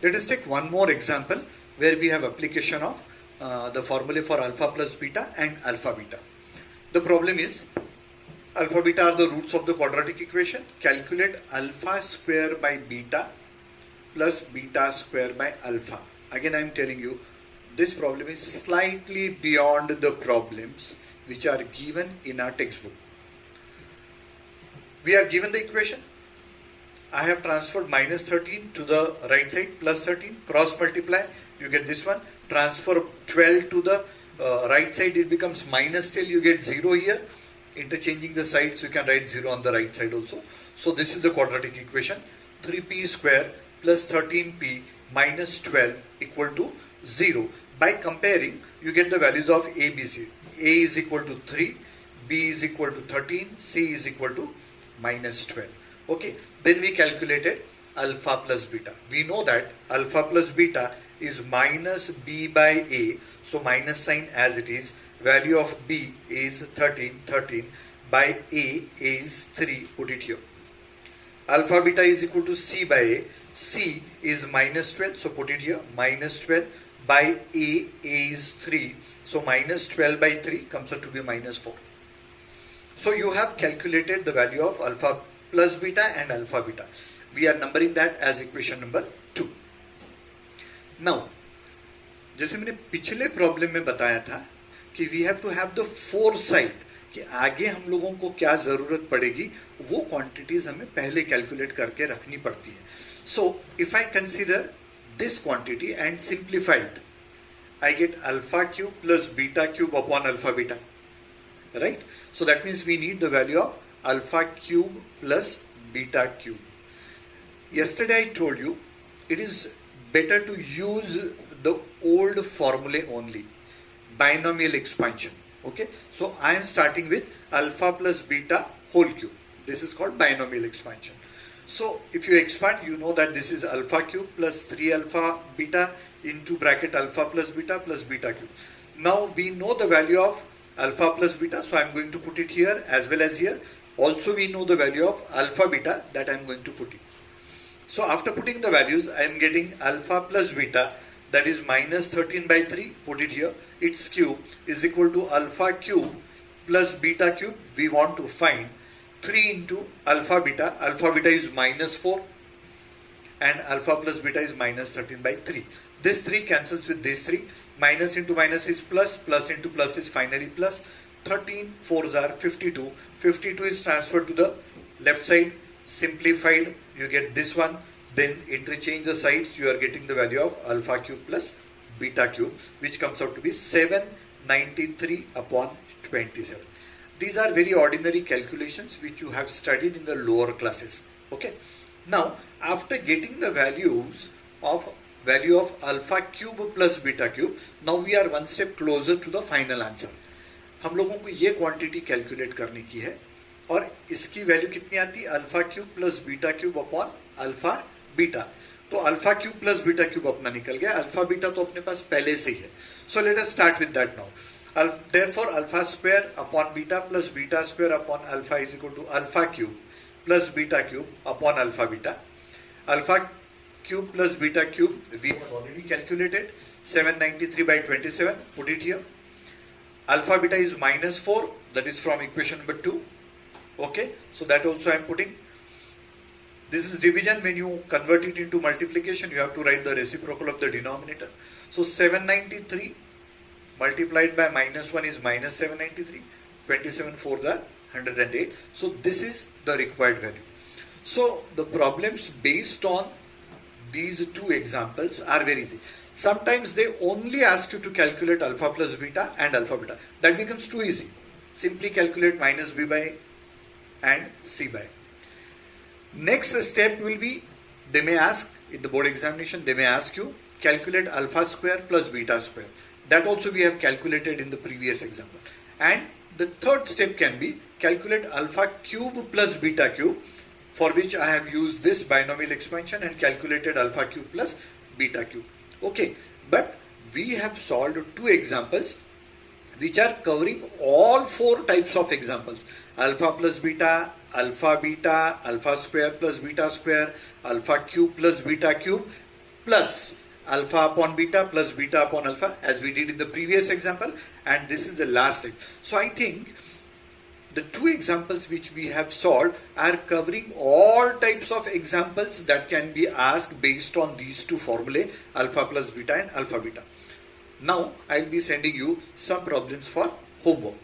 Let us take one more example where we have application of the formula for alpha plus beta and alpha beta. The problem is alpha beta are the roots of the quadratic equation. Calculate alpha square by beta plus beta square by alpha. Again I am telling you, this problem is slightly beyond the problems which are given in our textbook. We are given the equation. I have transferred minus 13 to the right side, plus 13, cross multiply, you get this one. Transfer 12 to the right side, it becomes minus 10, you get 0 here. Interchanging the sides, you can write 0 on the right side also. So this is the quadratic equation. 3p square plus 13p minus 12 equal to 0. By comparing, you get the values of A, B, C. A is equal to 3, B is equal to 13, C is equal to minus 12. Okay, then we calculated alpha plus beta. We know that alpha plus beta is minus B by A. So minus sign as it is. Value of B is 13, 13. By A is 3. Put it here. Alpha beta is equal to C by A. C is minus 12. So put it here. Minus 12 by A is 3. So minus 12 by 3 comes out to be minus 4. So you have calculated the value of alpha plus beta and alpha beta. We are numbering that as equation number 2. Now, जैसे मैंने पिछले problem में बताया था कि we have to have the foresight कि आगे हम लोगों को क्या जरूरत पड़ेगी, वो quantities हमें पहले calculate करके रखनी पड़ती है. So, if I consider this quantity and simplify it, I get alpha cube plus beta cube upon alpha beta. Right? So that means we need the value of alpha cube plus beta cube. Yesterday I told you it is better to use the old formula only, binomial expansion. Okay, so I am starting with alpha plus beta whole cube. This is called binomial expansion. So if you expand, you know that this is alpha cube plus 3 alpha beta into bracket alpha plus beta cube. Now we know the value of alpha plus beta, so I am going to put it here as well as here. Also we know the value of alpha beta, that I am going to put it. So after putting the values, I am getting alpha plus beta, that is minus 13 by 3, put it here. Its cube is equal to alpha cube plus beta cube. We want to find 3 into alpha beta. Alpha beta is minus 4 and alpha plus beta is minus 13 by 3. This 3 cancels with this 3. Minus into minus is plus, plus into plus is finally plus. 13 4s are 52. 52 is transferred to the left side. Simplified, you get this one. Then interchange the sides, you are getting the value of alpha cube plus beta cube, which comes out to be 793 upon 27. These are very ordinary calculations which you have studied in the lower classes. Okay. Now, after getting the value of alpha cube plus beta cube, now we are one step closer to the final answer. हम लोगों को ये quantity calculate करने की है और इसकी value कितनी आती है, alpha cube plus beta cube upon alpha beta. तो alpha cube plus beta cube अपना निकल गया, अल्फा बीटा तो अपने पास पहले से ही है. So let us start with that now. Therefore alpha square upon beta plus beta square upon alpha is equal to alpha cube plus beta cube upon alpha beta. Alpha cube plus beta cube we have already calculated, 793 by 27, put it here. Alpha beta is minus 4, that is from equation number 2. Okay, so that also I am putting. This is division. When you convert it into multiplication, you have to write the reciprocal of the denominator. So 793 multiplied by minus 1 is minus 793. 27 4s are 108. So this is the required value. So the problems based on these two examples are very easy. Sometimes they only ask you to calculate alpha plus beta and alpha beta. That becomes too easy. Simply calculate minus b by and c by. Next step will be, they may ask in the board examination, they may ask you calculate alpha square plus beta square. That also we have calculated in the previous example. And the third step can be calculate alpha cube plus beta cube, for which I have used this binomial expansion and calculated alpha cube plus beta cube. Okay, but we have solved two examples which are covering all four types of examples. Alpha plus beta, alpha square plus beta square, alpha cube plus beta cube, plus alpha upon beta plus beta upon alpha, as we did in the previous example, and this is the last step. So I think the two examples which we have solved are covering all types of examples that can be asked based on these two formulae, alpha plus beta and alpha beta. Now I'll be sending you some problems for homework.